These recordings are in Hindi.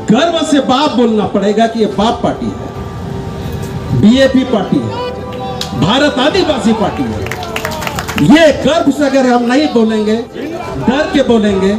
गर्व से बाप बोलना पड़ेगा कि ये बाप पार्टी है, बीएपी पार्टी है, भारत आदिवासी पार्टी है। ये गर्व से अगर हम नहीं बोलेंगे, डर के बोलेंगे,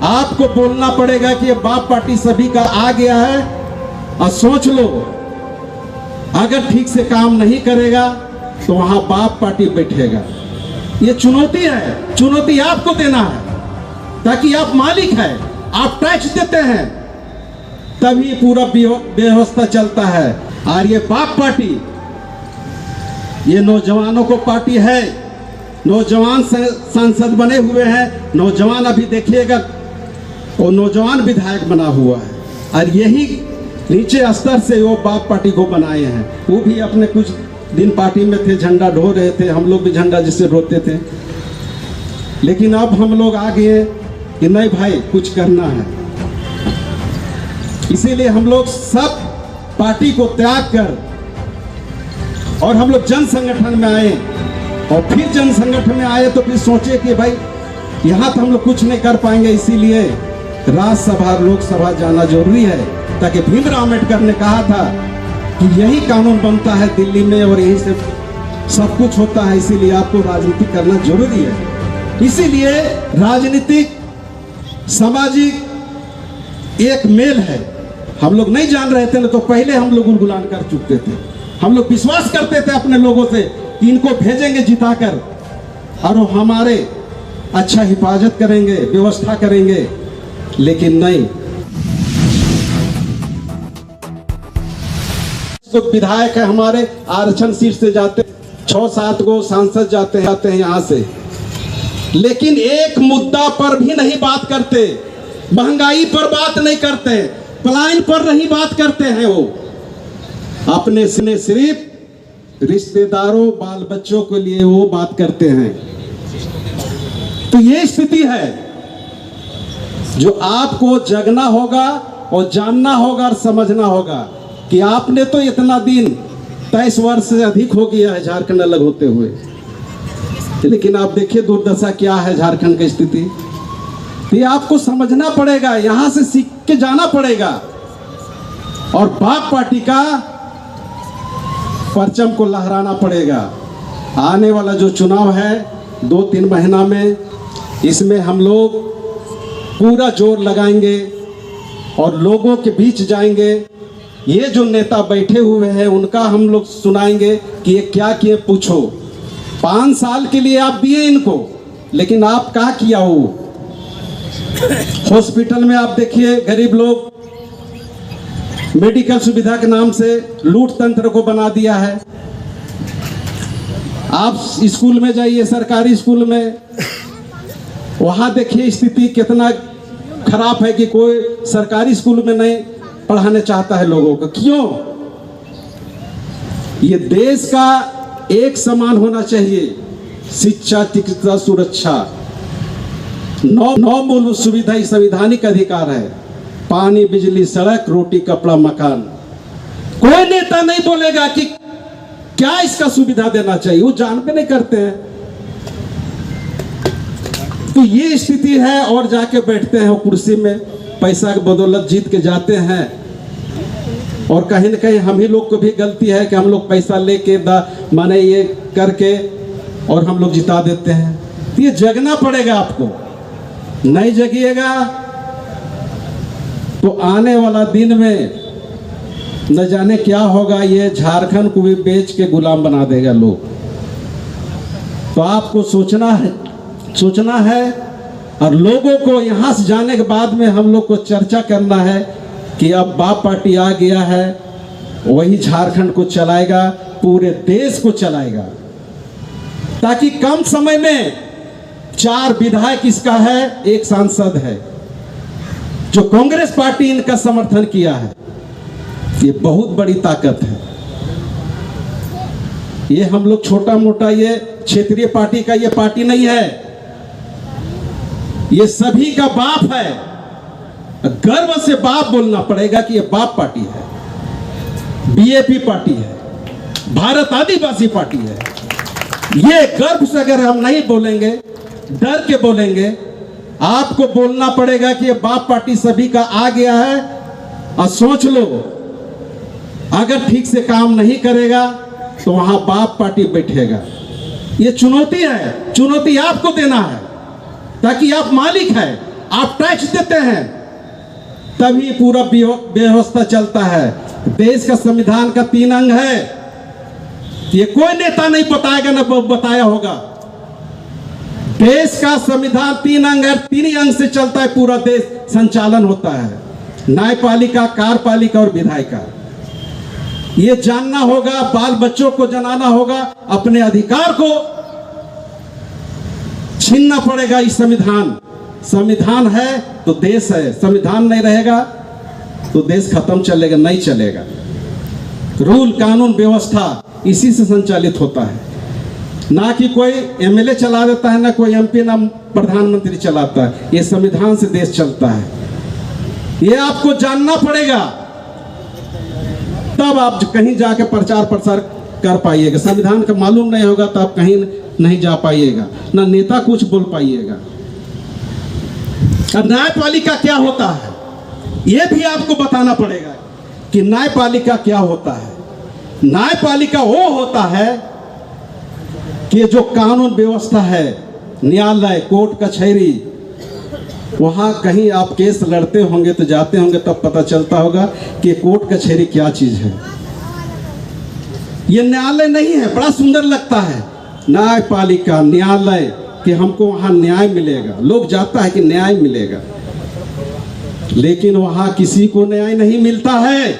आपको बोलना पड़ेगा कि ये बाप पार्टी सभी का आ गया है। और सोच लो, अगर ठीक से काम नहीं करेगा तो वहां बाप पार्टी बैठेगा। ये चुनौती है, चुनौती आपको देना है, ताकि आप मालिक हैं, आप टैक्स देते हैं, तभी पूरा व्यवस्था चलता है। और ये बाप पार्टी, ये नौजवानों को पार्टी है, नौजवान सांसद बने हुए हैं, नौजवान अभी देखिएगा वो नौजवान विधायक बना हुआ है। और यही नीचे स्तर से वो बाप पार्टी को बनाए हैं। वो भी अपने कुछ दिन पार्टी में थे, झंडा ढो रहे थे, हम लोग भी झंडा जिससे ढोते थे। लेकिन अब हम लोग आ गए कि नहीं भाई, कुछ करना है। इसीलिए हम लोग सब पार्टी को त्याग कर और हम लोग जन संगठन में आए। और फिर जन संगठन में आए तो फिर सोचे कि भाई यहाँ तो हम लोग कुछ नहीं कर पाएंगे, इसीलिए राज्यसभा लोकसभा जाना जरूरी है। ताकि भीमराव अम्बेडकर ने कहा था कि यही कानून बनता है दिल्ली में और यहीं से सब कुछ होता है, इसीलिए आपको राजनीति करना जरूरी है। इसीलिए राजनीतिक सामाजिक एक मेल है। हम लोग नहीं जान रहे थे ना, तो पहले हम लोग गुलगुलान कर चुके थे। हम लोग विश्वास करते थे अपने लोगों से कि इनको भेजेंगे जिताकर और वो हमारे अच्छा हिफाजत करेंगे, व्यवस्था करेंगे। लेकिन नहीं, तो विधायक है हमारे, आरक्षण सीट से जाते 6-7 गो सांसद जाते हैं यहाँ से, लेकिन एक मुद्दा पर भी नहीं बात करते। महंगाई पर बात नहीं करते, पलायन पर नहीं बात करते हैं। वो अपने से सिर्फ रिश्तेदारों बाल बच्चों के लिए वो बात करते हैं। तो ये स्थिति है जो आपको जगना होगा और जानना होगा और समझना होगा कि आपने तो इतना दिन 23 वर्ष से अधिक हो गया है झारखंड अलग होते हुए, लेकिन आप देखिए दुर्दशा क्या है झारखंड की स्थिति। ये आपको समझना पड़ेगा, यहां से सीख के जाना पड़ेगा और बाप पार्टी का परचम को लहराना पड़ेगा। आने वाला जो चुनाव है 2-3 महीना में, इसमें हम लोग पूरा जोर लगाएंगे और लोगों के बीच जाएंगे। ये जो नेता बैठे हुए हैं उनका हम लोग सुनाएंगे कि ये क्या किए। पूछो, 5 साल के लिए आप दिए इनको, लेकिन आप क्या किया? वो हॉस्पिटल में आप देखिए, गरीब लोग मेडिकल सुविधा के नाम से लूट तंत्र को बना दिया है। आप स्कूल में जाइए, सरकारी स्कूल में, वहां देखिए स्थिति कितना खराब है कि कोई सरकारी स्कूल में नहीं पढ़ाने चाहता है लोगों को। क्यों? ये देश का एक समान होना चाहिए, शिक्षा, चिकित्सा, सुरक्षा, 9 मूल सुविधा संवैधानिक अधिकार है। पानी, बिजली, सड़क, रोटी, कपड़ा, मकान। कोई नेता नहीं बोलेगा कि क्या इसका सुविधा देना चाहिए, वो जान पे नहीं करते हैं। तो ये स्थिति है और जाके बैठते हैं कुर्सी में, पैसा के बदौलत जीत के जाते हैं। और कहीं ना कहीं हम ही लोग को भी गलती है कि हम लोग पैसा लेके माने ये करके और हम लोग जिता देते हैं। तो ये जगना पड़ेगा आपको, नहीं जगिएगा तो आने वाला दिन में न जाने क्या होगा। ये झारखंड को भी बेच के गुलाम बना देगा लोग। तो आपको सोचना है और लोगों को यहाँ से जाने के बाद में हम लोग को चर्चा करना है कि अब बाप पार्टी आ गया है, वही झारखंड को चलाएगा, पूरे देश को चलाएगा। ताकि कम समय में 4 विधायक इसका है, 1 सांसद है, जो कांग्रेस पार्टी इनका समर्थन किया है। ये बहुत बड़ी ताकत है। ये हम लोग छोटा मोटा ये क्षेत्रीय पार्टी का ये पार्टी नहीं है, ये सभी का बाप है। गर्व से बाप बोलना पड़ेगा कि ये बाप पार्टी है, बीएपी पार्टी है, भारत आदिवासी पार्टी है। ये गर्व से अगर हम नहीं बोलेंगे, डर के बोलेंगे, आपको बोलना पड़ेगा कि ये बाप पार्टी सभी का आ गया है। और सोच लो, अगर ठीक से काम नहीं करेगा तो वहां बाप पार्टी बैठेगा। ये चुनौती है, चुनौती आपको देना है, ताकि आप मालिक हैं, आप टैक्स देते हैं, तभी पूरा व्यवस्था चलता है। देश का संविधान का 3 अंग है, ये कोई नेता नहीं बताएगा, ना बताया होगा। देश का संविधान 3 अंग है, 3 ही अंग से चलता है, पूरा देश संचालन होता है। न्यायपालिका, कार्यपालिका और विधायिका। ये जानना होगा, बाल बच्चों को जनाना होगा, अपने अधिकार को छीनना पड़ेगा। इस संविधान है तो देश है, संविधान नहीं रहेगा तो देश खत्म चलेगा, नहीं चलेगा। रूल, कानून, व्यवस्था इसी से संचालित होता है, ना कि कोई एमएलए चला देता है, ना कोई एमपी, ना प्रधानमंत्री चलाता है। ये संविधान से देश चलता है। ये आपको जानना पड़ेगा, तब आप कहीं जाके प्रचार प्रसार कर पाइएगा। संविधान का मालूम नहीं होगा तो आप कहीं नहीं जा पाइएगा, ना नेता कुछ बोल पाइएगा। अब न्यायपालिका क्या होता है, यह भी आपको बताना पड़ेगा कि न्यायपालिका क्या होता है। न्यायपालिका वो होता है कि जो कानून व्यवस्था है, न्यायालय, कोर्ट कचहरी, वहां कहीं आप केस लड़ते होंगे तो जाते होंगे, तब पता चलता होगा कि कोर्ट कचहरी क्या चीज है। ये न्यायालय नहीं है, बड़ा सुंदर लगता है न्यायपालिका, न्यायालय, कि हमको वहां न्याय मिलेगा। लोग जाता है कि न्याय मिलेगा, लेकिन वहां किसी को न्याय नहीं मिलता है,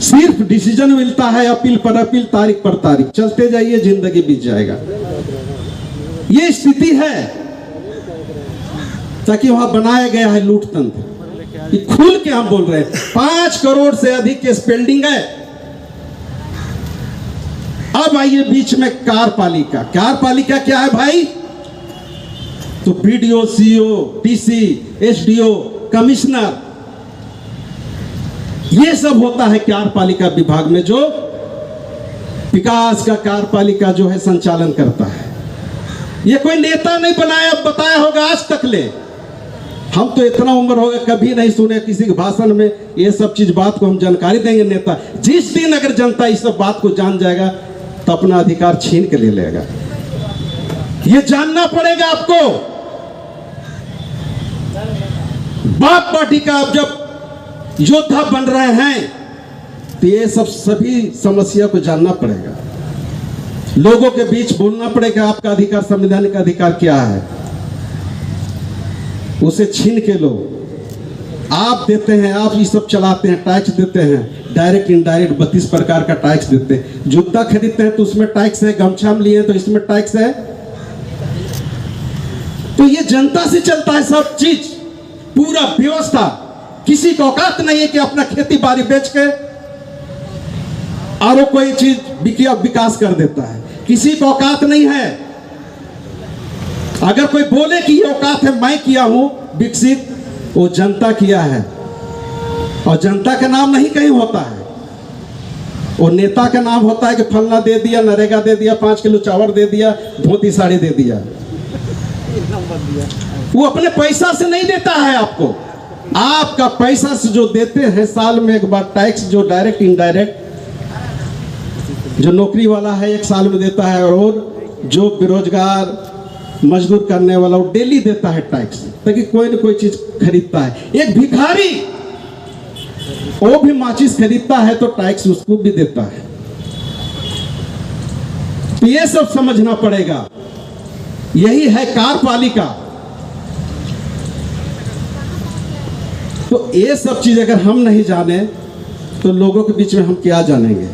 सिर्फ डिसीजन मिलता है, अपील पर अपील, तारीख पर तारीख, चलते जाइए, जिंदगी बीत जाएगा। ये स्थिति है, ताकि वहां बनाया गया है लूट तंत्र। खुल के हम बोल रहे हैं, 5 करोड़ से अधिक केस पेंडिंग है। अब आइए बीच में कार्यपालिका। कार्यपालिका क्या है भाई? तो BDO, CO, DC, SDO, commissioner, ये सब होता है कार्यपालिका विभाग में, जो विकास का कार्यपालिका जो है संचालन करता है। ये कोई नेता नहीं बनाया, बताया होगा आज तक ले। हम तो इतना उम्र हो गया, कभी नहीं सुने किसी के भाषण में ये सब चीज, बात को हम जानकारी देंगे नेता। जिस दिन अगर जनता इस सब बात को जान जाएगा तो अपना अधिकार छीन के ले लेगा। ये जानना पड़ेगा आपको। बाप पार्टी का आप जब योद्धा बन रहे हैं तो ये सब सभी समस्या को जानना पड़ेगा, लोगों के बीच बोलना पड़ेगा। आपका अधिकार, संवैधानिक अधिकार क्या है, उसे छीन के लो। आप देते हैं, आप ये सब चलाते हैं, टैक्स देते हैं, डायरेक्ट इनडायरेक्ट 32 प्रकार का टैक्स देते हैं। जूता खरीदते हैं तो उसमें टैक्स है, गमछा में लिए तो इसमें टैक्स है। तो ये जनता से चलता है सब चीज, पूरा व्यवस्था। किसी को औकात नहीं है कि अपना खेती बाड़ी बेच के और कोई चीज विकास कर देता है। किसी को औकात नहीं है। अगर कोई बोले कि ये औकात है, मैं किया हूं विकसित, वो जनता किया है, और जनता का नाम नहीं कहीं होता है। वो नेता का नाम होता है कि फलना दे दिया, नरेगा दे दिया, 5 किलो चावल दे दिया, धोती साड़ी दे दिया। वो अपने पैसा से नहीं देता है आपको। आपका पैसा से जो देते हैं, साल में एक बार टैक्स, जो डायरेक्ट इनडायरेक्ट, जो नौकरी वाला है 1 साल में देता है, और जो बेरोजगार मजदूर करने वाला वो डेली देता है टैक्स, ताकि कोई न कोई चीज खरीदता है। एक भिखारी वो भी माचिस खरीदता है तो टैक्स उसको भी देता है। तो ये सब समझना पड़ेगा। यही है कार्यपालिका। तो ये सब चीज अगर हम नहीं जाने तो लोगों के बीच में हम क्या जानेंगे।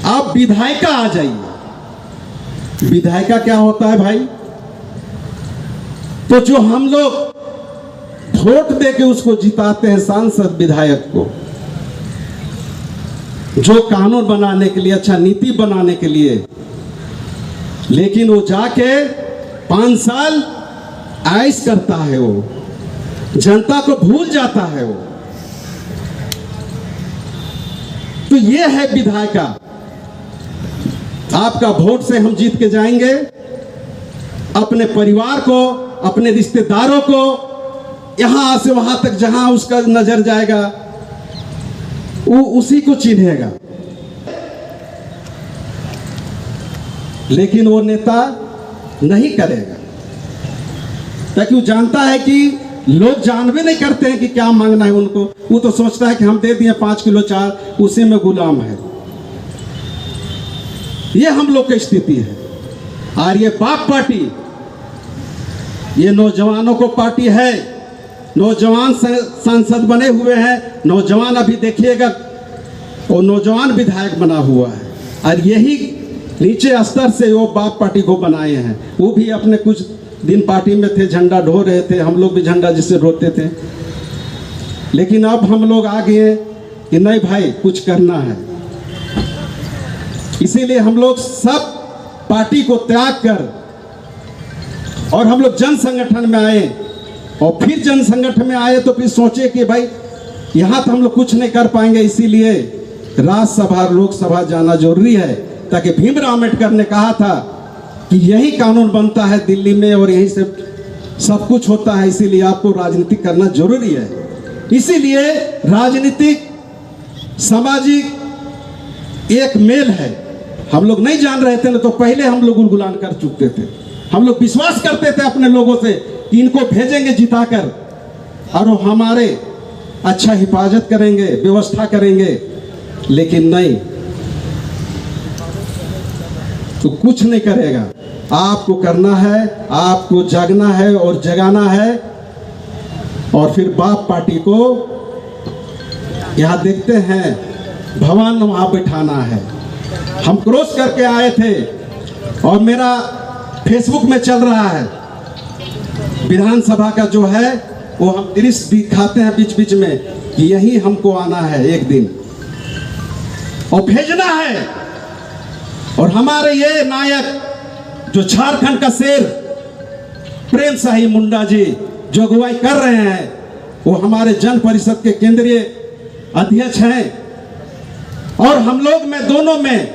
आप विधायिका आ जाइए। विधायिका क्या होता है भाई? तो जो हम लोग वोट देके उसको जिताते हैं, सांसद विधायक को, जो कानून बनाने के लिए, अच्छा नीति बनाने के लिए, लेकिन वो जाके 5 साल ऐश करता है, वो जनता को भूल जाता है वो। तो ये है विधायिका। आपका वोट से हम जीत के जाएंगे, अपने परिवार को, अपने रिश्तेदारों को यहां से वहां तक जहां उसका नजर जाएगा वो उसी को चिन्हेगा। लेकिन वो नेता नहीं करेगा, ताकि वो जानता है कि लोग जान भी नहीं करते हैं कि क्या मांगना है उनको। वो तो सोचता है कि हम दे दिए 5 किलो चार, उसी में गुलाम है। ये हम लोग की स्थिति है। और ये बाप पार्टी, ये नौजवानों को पार्टी है। नौजवान सांसद बने हुए हैं, नौजवान अभी देखिएगा वो नौजवान विधायक बना हुआ है। और यही नीचे स्तर से वो बाप पार्टी को बनाए हैं। वो भी अपने कुछ दिन पार्टी में थे, झंडा ढो रहे थे, हम लोग भी झंडा जिससे ढोते थे। लेकिन अब हम लोग आ गए कि नहीं भाई, कुछ करना है। इसीलिए हम लोग सब पार्टी को त्याग कर और हम लोग जन संगठन में आए। और फिर जन संगठन में आए तो फिर सोचे कि भाई यहाँ तो हम लोग कुछ नहीं कर पाएंगे, इसीलिए राज्यसभा लोकसभा जाना जरूरी है। ताकि भीमराव अम्बेडकर ने कहा था कि यही कानून बनता है दिल्ली में और यहीं से सब कुछ होता है, इसीलिए आपको राजनीति करना जरूरी है। इसीलिए राजनीतिक सामाजिक एक मेल है। हम लोग नहीं जान रहे थे ना, तो पहले हम लोग गुलगुलान कर चुके थे। हम लोग विश्वास करते थे अपने लोगों से कि इनको भेजेंगे जिताकर और वो हमारे अच्छा हिफाजत करेंगे, व्यवस्था करेंगे। लेकिन नहीं, तो कुछ नहीं करेगा। आपको करना है, आपको जागना है और जगाना है। और फिर बाप पार्टी को यहाँ देखते हैं भवन वहाँ बिठाना है। हम क्रॉस करके आए थे और मेरा फेसबुक में चल रहा है विधानसभा का जो है वो हम दृश्य दिखाते हैं बीच बीच में कि यही हमको आना है एक दिन और भेजना है। और हमारे ये नायक जो झारखंड का शेर प्रेम शाही मुंडा जी जो अगुवाई कर रहे हैं, वो हमारे जन परिषद के केंद्रीय अध्यक्ष हैं। और हम लोग में दोनों में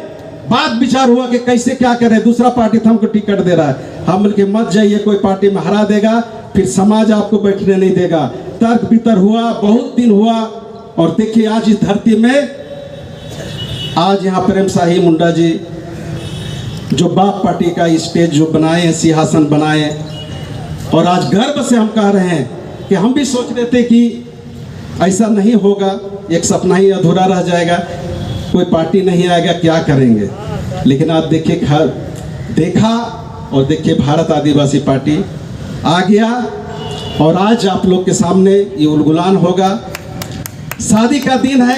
बात विचार हुआ कि कैसे क्या करें। दूसरा पार्टी तो हमको टिकट दे रहा है, हम बोल के मत जाइए, कोई पार्टी में हरा देगा, फिर समाज आपको बैठने नहीं देगा। तर्क वितर्क हुआ, बहुत दिन हुआ। और देखिए आज इस धरती में आज यहाँ प्रेम शाही मुंडा जी जो बाप पार्टी का स्टेज जो बनाए हैं, सिंहासन बनाए, और आज गर्व से हम कह रहे हैं कि हम भी सोच रहे थे कि ऐसा नहीं होगा, एक सपना ही अधूरा रह जाएगा, कोई पार्टी नहीं आएगा, क्या करेंगे। लेकिन आप देखिए देखा और देखिए भारत आदिवासी पार्टी आ गया। और आज आप लोग के सामने ये उलगुलान होगा। शादी का दिन है।